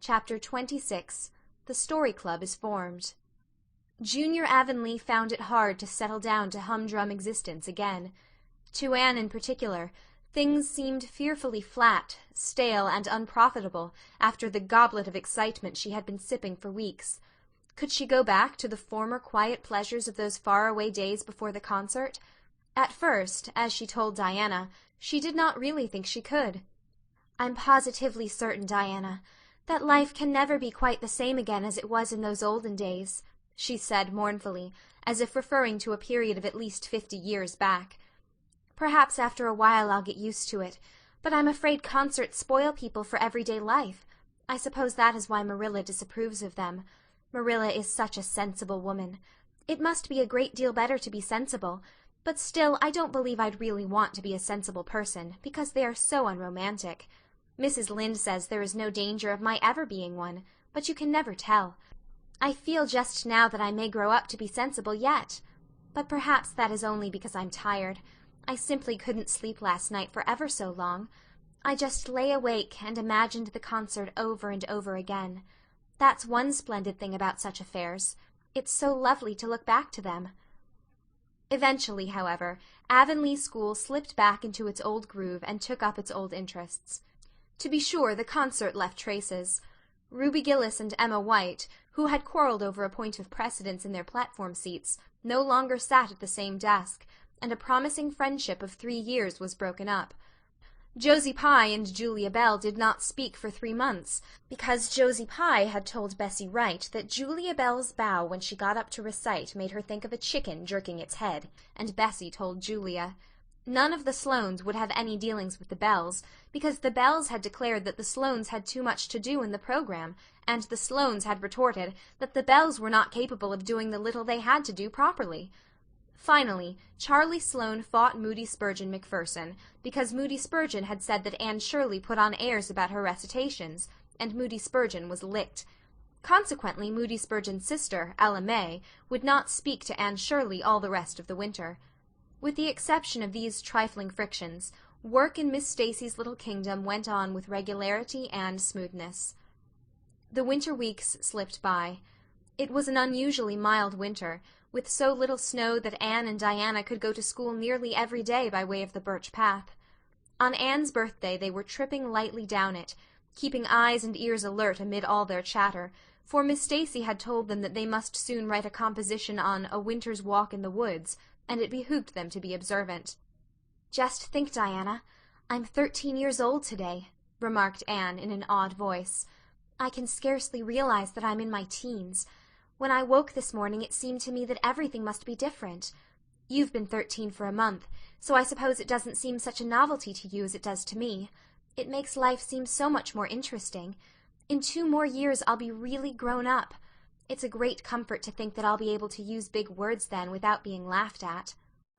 Chapter 26. The Story Club is Formed. Junior Avonlea found it hard to settle down to humdrum existence again. To Anne in particular, things seemed fearfully flat, stale, and unprofitable after the goblet of excitement she had been sipping for weeks. Could she go back to the former quiet pleasures of those far-away days before the concert? At first, as she told Diana, she did not really think she could. "I'm positively certain, Diana, that life can never be quite the same again as it was in those olden days," she said mournfully, as if referring to a period of at least 50 years back. "Perhaps after a while I'll get used to it, but I'm afraid concerts spoil people for everyday life. I suppose that is why Marilla disapproves of them. Marilla is such a sensible woman. It must be a great deal better to be sensible, but still I don't believe I'd really want to be a sensible person, because they are so unromantic. Mrs. Lynde says there is no danger of my ever being one, but you can never tell. I feel just now that I may grow up to be sensible yet. But perhaps that is only because I'm tired. I simply couldn't sleep last night for ever so long. I just lay awake and imagined the concert over and over again. That's one splendid thing about such affairs. It's so lovely to look back to them." Eventually, however, Avonlea school slipped back into its old groove and took up its old interests. To be sure, the concert left traces. Ruby Gillis and Emma White, who had quarreled over a point of precedence in their platform seats, no longer sat at the same desk, and a promising friendship of 3 years was broken up. Josie Pye and Julia Bell did not speak for 3 months, because Josie Pye had told Bessie Wright that Julia Bell's bow when she got up to recite made her think of a chicken jerking its head, and Bessie told Julia. None of the Sloanes would have any dealings with the Bells, because the Bells had declared that the Sloanes had too much to do in the program, and the Sloanes had retorted that the Bells were not capable of doing the little they had to do properly. Finally, Charlie Sloane fought Moody Spurgeon McPherson, because Moody Spurgeon had said that Anne Shirley put on airs about her recitations, and Moody Spurgeon was licked. Consequently, Moody Spurgeon's sister, Ella May, would not speak to Anne Shirley all the rest of the winter. With the exception of these trifling frictions, work in Miss Stacy's little kingdom went on with regularity and smoothness. The winter weeks slipped by. It was an unusually mild winter, with so little snow that Anne and Diana could go to school nearly every day by way of the Birch Path. On Anne's birthday they were tripping lightly down it, keeping eyes and ears alert amid all their chatter, for Miss Stacy had told them that they must soon write a composition on A Winter's Walk in the Woods, and it behooved them to be observant. "Just think, Diana, I'm 13 years old today," remarked Anne in an odd voice. "I can scarcely realize that I'm in my teens. When I woke this morning it seemed to me that everything must be different. You've been 13 for a month, so I suppose it doesn't seem such a novelty to you as it does to me. It makes life seem so much more interesting. In 2 more years I'll be really grown up. It's a great comfort to think that I'll be able to use big words then without being laughed at."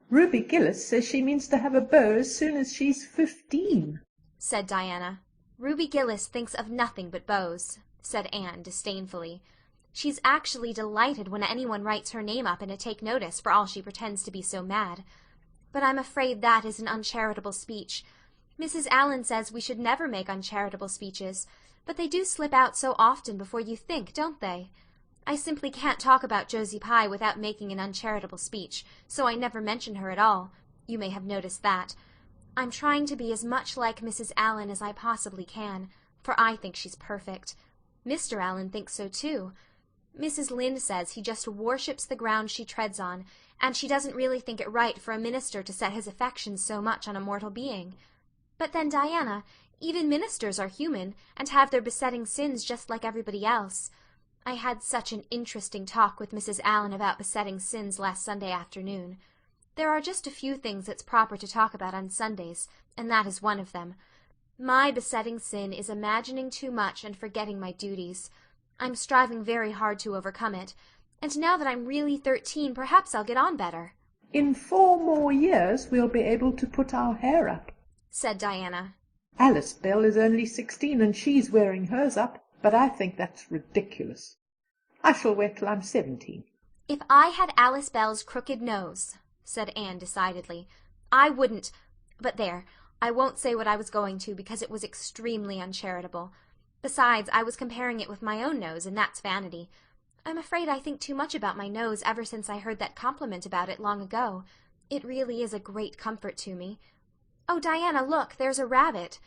"Ruby Gillis says she means to have a beau as soon as she's 15, said Diana. "Ruby Gillis thinks of nothing but beaux," said Anne disdainfully. "She's actually delighted when anyone writes her name up in a take notice for all she pretends to be so mad. But I'm afraid that is an uncharitable speech. Mrs. Allan says we should never make uncharitable speeches, but they do slip out so often before you think, don't they? I simply can't talk about Josie Pye without making an uncharitable speech, so I never mention her at all. You may have noticed that. I'm trying to be as much like Mrs. Allan as I possibly can, for I think she's perfect. Mr. Allan thinks so too. Mrs. Lynde says he just worships the ground she treads on, and she doesn't really think it right for a minister to set his affections so much on a mortal being. But then, Diana, even ministers are human, and have their besetting sins just like everybody else. I had such an interesting talk with Mrs. Allan about besetting sins last Sunday afternoon. There are just a few things it's proper to talk about on Sundays, and that is one of them. My besetting sin is imagining too much and forgetting my duties. I'm striving very hard to overcome it, and now that I'm really 13, perhaps I'll get on better." "In 4 more years we'll be able to put our hair up," said Diana. "Alice Bell is only 16 and she's wearing hers up, but I think that's ridiculous. I shall wait till I'm 17. "If I had Alice Bell's crooked nose," said Anne decidedly, "I wouldn't—but there, I won't say what I was going to because it was extremely uncharitable. Besides, I was comparing it with my own nose, and that's vanity. I'm afraid I think too much about my nose ever since I heard that compliment about it long ago. It really is a great comfort to me. Oh, Diana, look, there's a rabbit.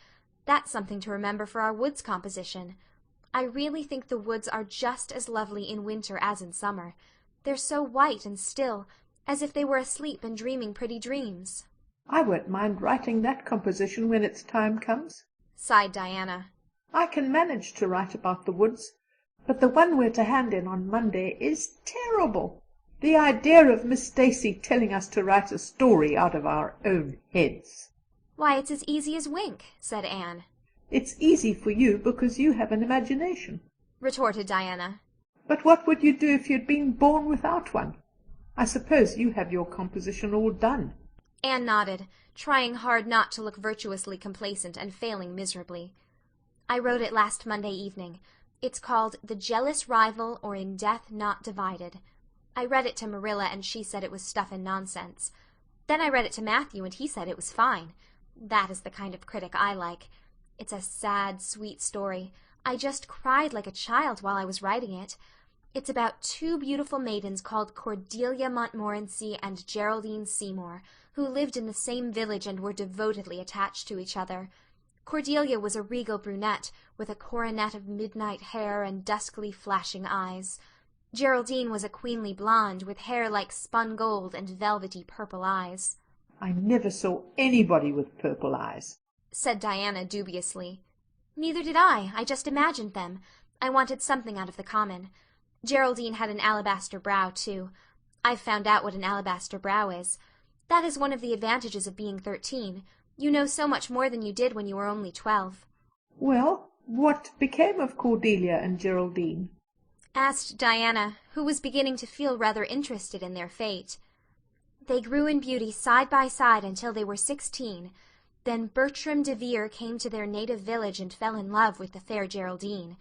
That's something to remember for our woods composition. I really think the woods are just as lovely in winter as in summer. They're so white and still, as if they were asleep and dreaming pretty dreams. I won't mind writing that composition when its time comes, sighed Diana. I can manage to write about the woods, but the one we're to hand in on Monday is terrible. The idea of Miss Stacy telling us to write a story out of our own heads. Why, it's as easy as wink, said Anne. It's easy for you because you have an imagination, retorted Diana. But what would you do if you'd been born without one? I suppose you have your composition all done. Anne nodded, trying hard not to look virtuously complacent and failing miserably. I wrote it last Monday evening. It's called The Jealous Rival, or In Death Not Divided. I read it to Marilla, and she said it was stuff and nonsense. Then I read it to Matthew, and he said it was fine. That is the kind of critic I like. It's a sad, sweet story. I just cried like a child while I was writing it. It's about two beautiful maidens called Cordelia Montmorency and Geraldine Seymour, who lived in the same village and were devotedly attached to each other. Cordelia was a regal brunette, with a coronet of midnight hair and duskly flashing eyes. Geraldine was a queenly blonde, with hair like spun gold and velvety purple eyes. I never saw anybody with purple eyes, said Diana dubiously. Neither did I just imagined them. I wanted something out of the common. Geraldine had an alabaster brow, too. I've found out what an alabaster brow is. That is one of the advantages of being 13. You know so much more than you did when you were only 12. Well, what became of Cordelia and Geraldine? Asked Diana, who was beginning to feel rather interested in their fate. They grew in beauty side by side until they were 16. Then Bertram de Vere came to their native village and fell in love with the fair Geraldine.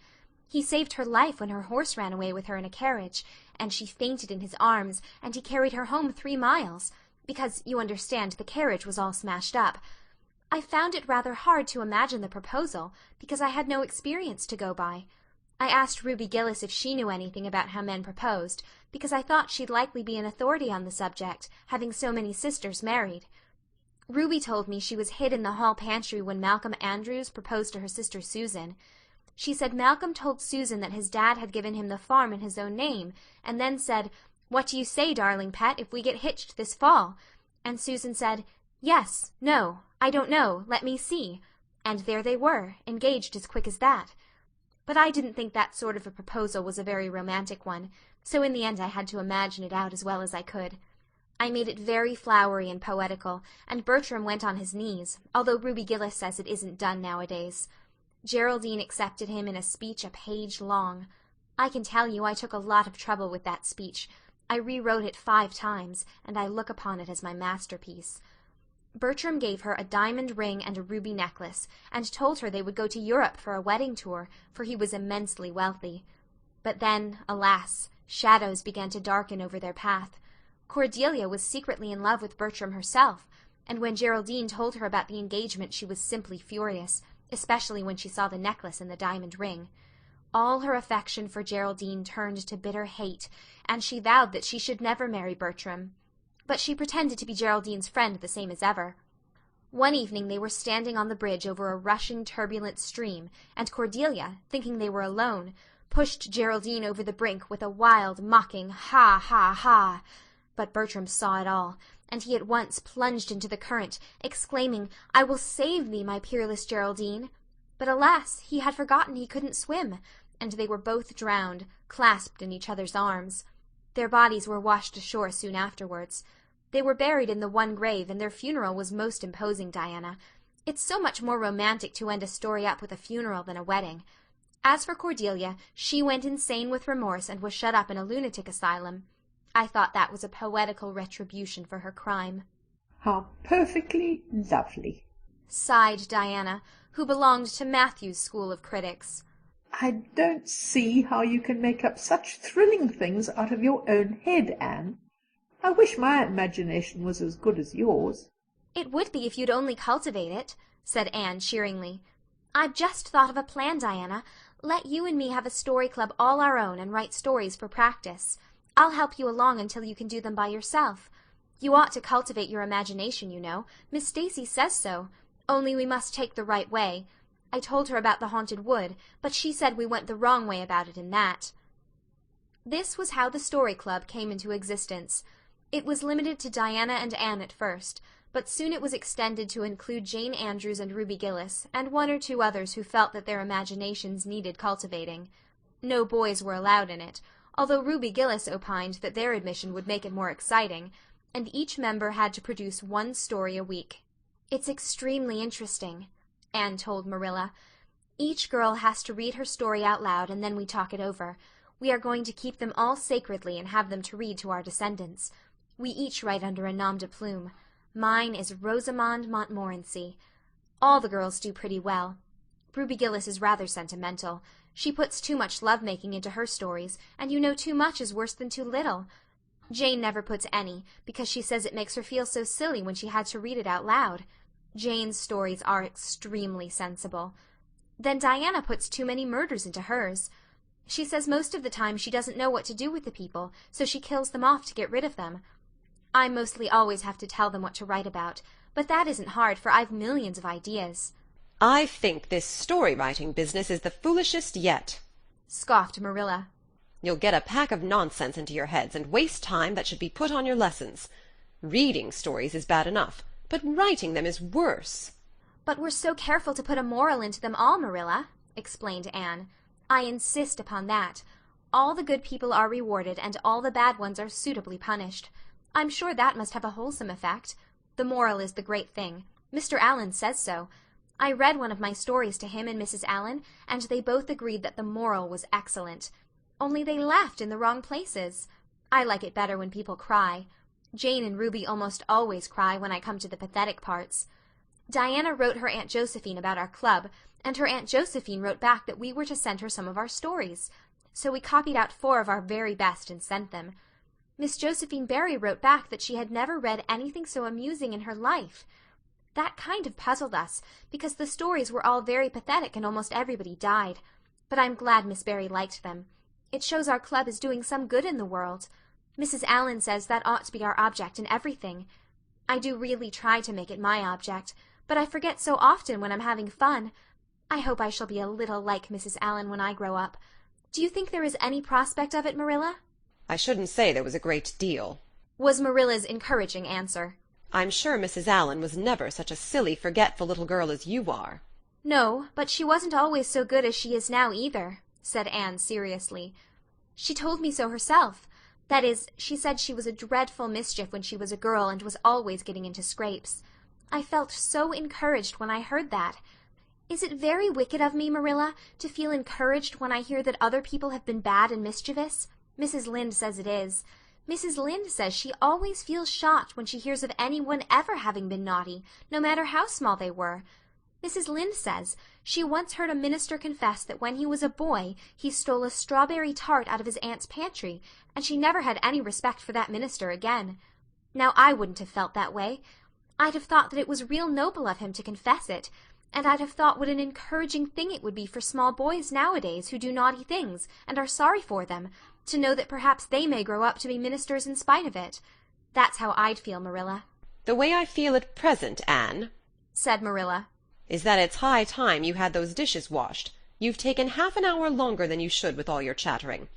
He saved her life when her horse ran away with her in a carriage, and she fainted in his arms, and he carried her home 3 miles, because, you understand, the carriage was all smashed up. I found it rather hard to imagine the proposal, because I had no experience to go by. I asked Ruby Gillis if she knew anything about how men proposed, because I thought she'd likely be an authority on the subject, having so many sisters married. Ruby told me she was hid in the hall pantry when Malcolm Andrews proposed to her sister Susan. She said Malcolm told Susan that his dad had given him the farm in his own name, and then said, "What do you say, darling pet, if we get hitched this fall?" And Susan said, "Yes, no, I don't know, let me see." And there they were, engaged as quick as that. But I didn't think that sort of a proposal was a very romantic one, so in the end I had to imagine it out as well as I could. I made it very flowery and poetical, and Bertram went on his knees, although Ruby Gillis says it isn't done nowadays. Geraldine accepted him in a speech a page long. I can tell you I took a lot of trouble with that speech. I rewrote it 5 times, and I look upon it as my masterpiece. Bertram gave her a diamond ring and a ruby necklace, and told her they would go to Europe for a wedding tour, for he was immensely wealthy. But then, alas, shadows began to darken over their path. Cordelia was secretly in love with Bertram herself, and when Geraldine told her about the engagement she was simply furious, especially when she saw the necklace and the diamond ring. All her affection for Geraldine turned to bitter hate, and she vowed that she should never marry Bertram. But she pretended to be Geraldine's friend the same as ever. One evening they were standing on the bridge over a rushing, turbulent stream, and Cordelia, thinking they were alone, pushed Geraldine over the brink with a wild, mocking "Ha, ha, ha!" But Bertram saw it all, and he at once plunged into the current, exclaiming, "I will save thee, my peerless Geraldine." But alas, he had forgotten he couldn't swim, and they were both drowned, clasped in each other's arms. Their bodies were washed ashore soon afterwards. They were buried in the one grave, and their funeral was most imposing, Diana. It's so much more romantic to end a story up with a funeral than a wedding. As for Cordelia, she went insane with remorse and was shut up in a lunatic asylum. I thought that was a poetical retribution for her crime. How perfectly lovely, sighed Diana, who belonged to Matthew's school of critics. I don't see how you can make up such thrilling things out of your own head, Anne. I wish my imagination was as good as yours. It would be if you'd only cultivate it, said Anne cheeringly. I've just thought of a plan, Diana. Let you and me have a story club all our own and write stories for practice. I'll help you along until you can do them by yourself. You ought to cultivate your imagination, you know. Miss Stacy says so. Only we must take the right way. I told her about the haunted wood, but she said we went the wrong way about it in that. This was how the Story Club came into existence. It was limited to Diana and Anne at first, but soon it was extended to include Jane Andrews and Ruby Gillis, and one or two others who felt that their imaginations needed cultivating. No boys were allowed in it, although Ruby Gillis opined that their admission would make it more exciting, and each member had to produce one story a week. "It's extremely interesting," Anne told Marilla. "Each girl has to read her story out loud and then we talk it over. We are going to keep them all sacredly and have them to read to our descendants. We each write under a nom de plume. Mine is Rosamond Montmorency. All the girls do pretty well. Ruby Gillis is rather sentimental. She puts too much love-making into her stories, and you know too much is worse than too little. Jane never puts any, because she says it makes her feel so silly when she had to read it out loud. Jane's stories are extremely sensible. Then Diana puts too many murders into hers. She says most of the time she doesn't know what to do with the people, so she kills them off to get rid of them. I mostly always have to tell them what to write about, but that isn't hard, for I've millions of ideas." "I think this story-writing business is the foolishest yet," scoffed Marilla. "You'll get a pack of nonsense into your heads and waste time that should be put on your lessons. Reading stories is bad enough, but writing them is worse." "But we're so careful to put a moral into them all, Marilla," explained Anne. "I insist upon that. All the good people are rewarded and all the bad ones are suitably punished. I'm sure that must have a wholesome effect. The moral is the great thing. Mr. Allen says so. I read one of my stories to him and Mrs. Allen, and they both agreed that the moral was excellent. Only they laughed in the wrong places. I like it better when people cry. Jane and Ruby almost always cry when I come to the pathetic parts. Diana wrote her Aunt Josephine about our club, and her Aunt Josephine wrote back that we were to send her some of our stories. So we copied out 4 of our very best and sent them. Miss Josephine Barry wrote back that she had never read anything so amusing in her life. That kind of puzzled us, because the stories were all very pathetic and almost everybody died. But I'm glad Miss Barry liked them. It shows our club is doing some good in the world. Mrs. Allen says that ought to be our object in everything. I do really try to make it my object, but I forget so often when I'm having fun. I hope I shall be a little like Mrs. Allen when I grow up. Do you think there is any prospect of it, Marilla?" "I shouldn't say there was a great deal," was Marilla's encouraging answer. "I'm sure Mrs. Allen was never such a silly, forgetful little girl as you are." "No, but she wasn't always so good as she is now either," said Anne seriously. "She told me so herself. That is, she said she was a dreadful mischief when she was a girl and was always getting into scrapes. I felt so encouraged when I heard that. Is it very wicked of me, Marilla, to feel encouraged when I hear that other people have been bad and mischievous? Mrs. Lynde says it is. Mrs. Lynde says she always feels shocked when she hears of anyone ever having been naughty, no matter how small they were. Mrs. Lynde says she once heard a minister confess that when he was a boy he stole a strawberry tart out of his aunt's pantry, and she never had any respect for that minister again. Now I wouldn't have felt that way. I'd have thought that it was real noble of him to confess it, and I'd have thought what an encouraging thing it would be for small boys nowadays who do naughty things and are sorry for them, to know that perhaps they may grow up to be ministers in spite of it. That's how I'd feel, Marilla." "The way I feel at present, Anne," said Marilla, "is that it's high time you had those dishes washed. You've taken half an hour longer than you should with all your chattering.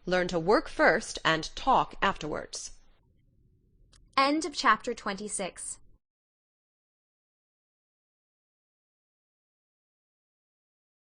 Learn to work first and talk afterwards." End of chapter 26.